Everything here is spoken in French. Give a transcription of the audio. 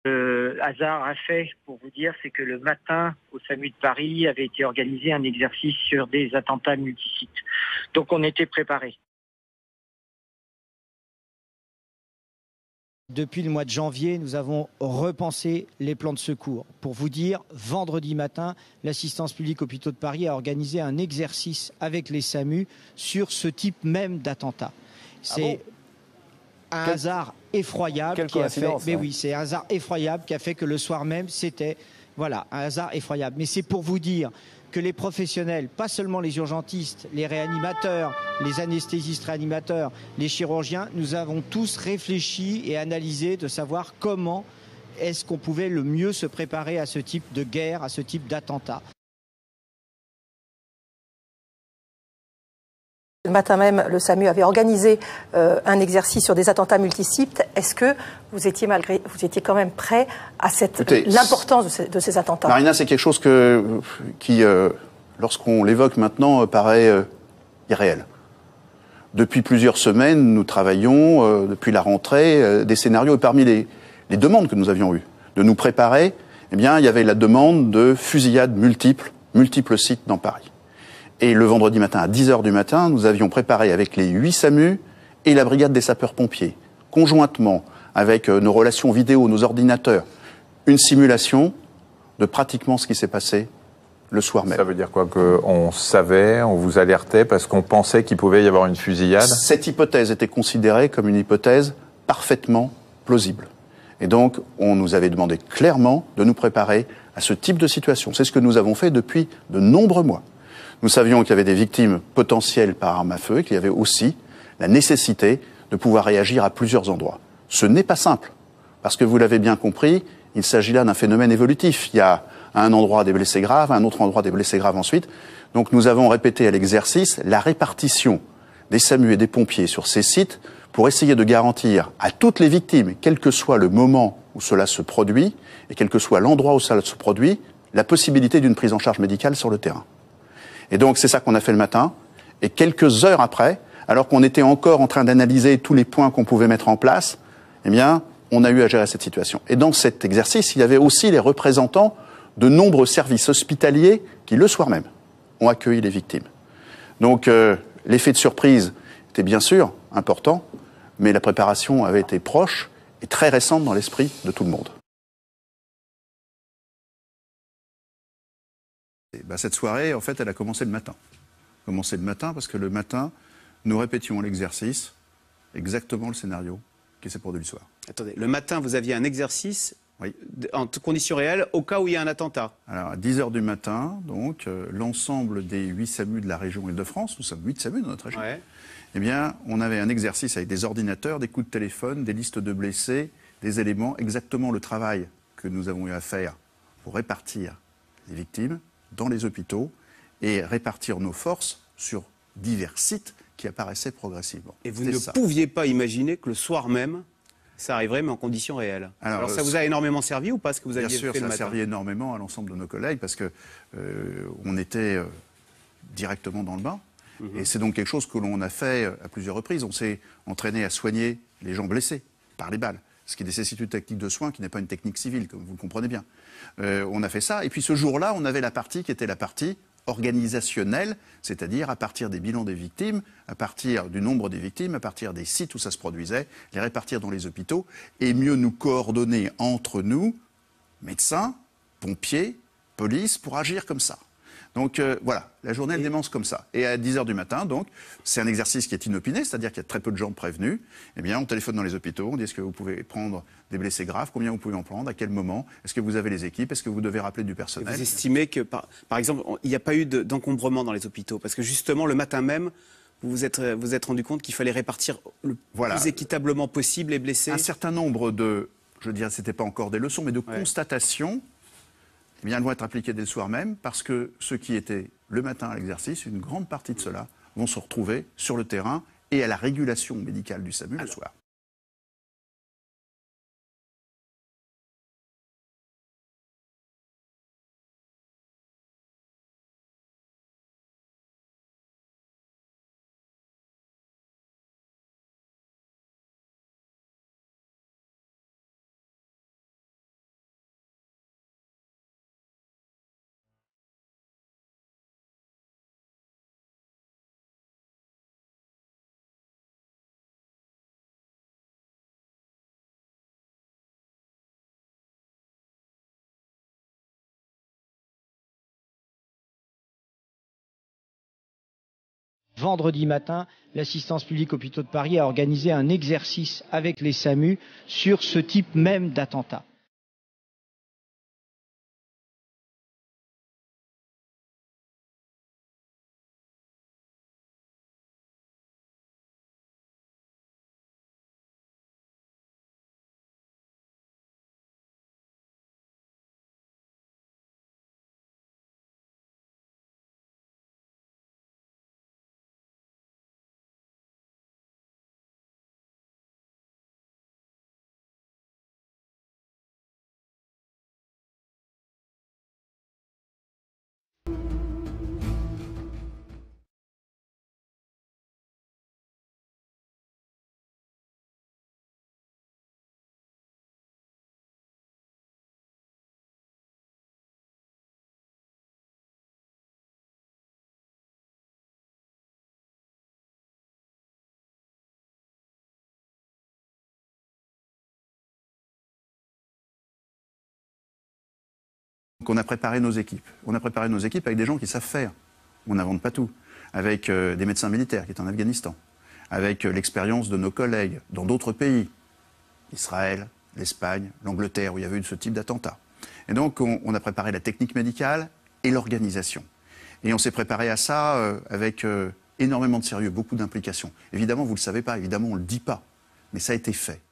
Hasard a fait, pour vous dire, c'est que le matin, au SAMU de Paris, avait été organisé un exercice sur des attentats multisites. Donc on était préparés. Depuis le mois de janvier, nous avons repensé les plans de secours. Pour vous dire, vendredi matin, l'assistance publique Hôpitaux de Paris a organisé un exercice avec les SAMU sur ce type même d'attentat. C'est un hasard effroyable qui a fait. Mais oui, c'est un hasard effroyable qui a fait que le soir même, c'était un hasard effroyable. Mais c'est pour vous dire que les professionnels, pas seulement les urgentistes, les réanimateurs, les anesthésistes réanimateurs, les chirurgiens, nous avons tous réfléchi et analysé de savoir comment est-ce qu'on pouvait le mieux se préparer à ce type de guerre, à ce type d'attentat. Le matin même, le SAMU avait organisé un exercice sur des attentats multisites. Est-ce que vous étiez quand même prêt à l'importance de ces attentats? Marina, c'est quelque chose qui, lorsqu'on l'évoque maintenant, paraît irréel. Depuis plusieurs semaines, nous travaillons, depuis la rentrée, des scénarios. Et parmi les demandes que nous avions eues de nous préparer, eh bien, il y avait la demande de fusillades multiples sites dans Paris. Et le vendredi matin, à 10h du matin, nous avions préparé avec les 8 SAMU et la brigade des sapeurs-pompiers, conjointement avec nos relations vidéo, nos ordinateurs, une simulation de pratiquement ce qui s'est passé le soir même. Ça veut dire quoi? Qu'on savait, on vous alertait parce qu'on pensait qu'il pouvait y avoir une fusillade? Cette hypothèse était considérée comme une hypothèse parfaitement plausible. Et donc, on nous avait demandé clairement de nous préparer à ce type de situation. C'est ce que nous avons fait depuis de nombreux mois. Nous savions qu'il y avait des victimes potentielles par arme à feu et qu'il y avait aussi la nécessité de pouvoir réagir à plusieurs endroits. Ce n'est pas simple, parce que vous l'avez bien compris, il s'agit là d'un phénomène évolutif. Il y a à un endroit des blessés graves, à un autre endroit des blessés graves ensuite. Donc nous avons répété à l'exercice la répartition des SAMU et des pompiers sur ces sites pour essayer de garantir à toutes les victimes, quel que soit le moment où cela se produit et quel que soit l'endroit où cela se produit, la possibilité d'une prise en charge médicale sur le terrain. Et donc c'est ça qu'on a fait le matin. Et quelques heures après, alors qu'on était encore en train d'analyser tous les points qu'on pouvait mettre en place, eh bien, on a eu à gérer cette situation. Et dans cet exercice, il y avait aussi les représentants de nombreux services hospitaliers qui, le soir même, ont accueilli les victimes. Donc l'effet de surprise était bien sûr important, mais la préparation avait été proche et très récente dans l'esprit de tout le monde. Cette soirée, en fait, elle a commencé le matin. Commencé le matin parce que le matin, nous répétions l'exercice, exactement le scénario qui s'est produit le soir. Attendez, le matin, vous aviez un exercice en conditions réelles au cas où il y a un attentat? Alors, à 10h du matin, donc, l'ensemble des 8 SAMU de la région Île-de-France, nous sommes 8 SAMU dans notre région, eh bien, on avait un exercice avec des ordinateurs, des coups de téléphone, des listes de blessés, des éléments, exactement le travail que nous avons eu à faire pour répartir les victimes dans les hôpitaux et répartir nos forces sur divers sites qui apparaissaient progressivement. Et vous ne pouviez pas imaginer que le soir même, ça arriverait, mais en conditions réelles. Alors ça vous a énormément servi ou pas ce que vous aviez fait le matin? Bien sûr, ça a servi énormément à l'ensemble de nos collègues parce que on était directement dans le bain. Et c'est donc quelque chose que l'on a fait à plusieurs reprises. On s'est entraîné à soigner les gens blessés par les balles, ce qui nécessite une technique de soins qui n'est pas une technique civile, comme vous le comprenez bien. On a fait ça. Et puis ce jour-là, on avait la partie qui était la partie organisationnelle, c'est-à-dire à partir des bilans des victimes, à partir du nombre des victimes, à partir des sites où ça se produisait, les répartir dans les hôpitaux et mieux nous coordonner entre nous, médecins, pompiers, police, pour agir comme ça. Donc voilà, la journée elle démence comme ça. Et à 10h du matin, donc, c'est un exercice qui est inopiné, c'est-à-dire qu'il y a très peu de gens prévenus. Eh bien, on téléphone dans les hôpitaux, on dit est-ce que vous pouvez prendre des blessés graves, combien vous pouvez en prendre, à quel moment, est-ce que vous avez les équipes, est-ce que vous devez rappeler du personnel? Vous estimez que, par exemple, il n'y a pas eu d'encombrement dans les hôpitaux? Parce que justement, le matin même, vous vous êtes rendu compte qu'il fallait répartir le plus équitablement possible les blessés? Un certain nombre de, je dirais, c'était pas encore des leçons, mais de constatations, eh bien, elles vont être appliquées dès le soir même, parce que ceux qui étaient le matin à l'exercice, une grande partie de ceux-là vont se retrouver sur le terrain et à la régulation médicale du SAMU le soir. vendredi matin, l'assistance publique hôpitaux de Paris a organisé un exercice avec les SAMU sur ce type même d'attentat. Donc on a préparé nos équipes. On a préparé nos équipes avec des gens qui savent faire. On n'invente pas tout. Avec des médecins militaires qui étaient en Afghanistan. Avec l'expérience de nos collègues dans d'autres pays. Israël, l'Espagne, l'Angleterre, où il y avait eu ce type d'attentat. Et donc on a préparé la technique médicale et l'organisation. Et on s'est préparé à ça avec énormément de sérieux, beaucoup d'implications. Évidemment, vous ne le savez pas, évidemment, on ne le dit pas. Mais ça a été fait.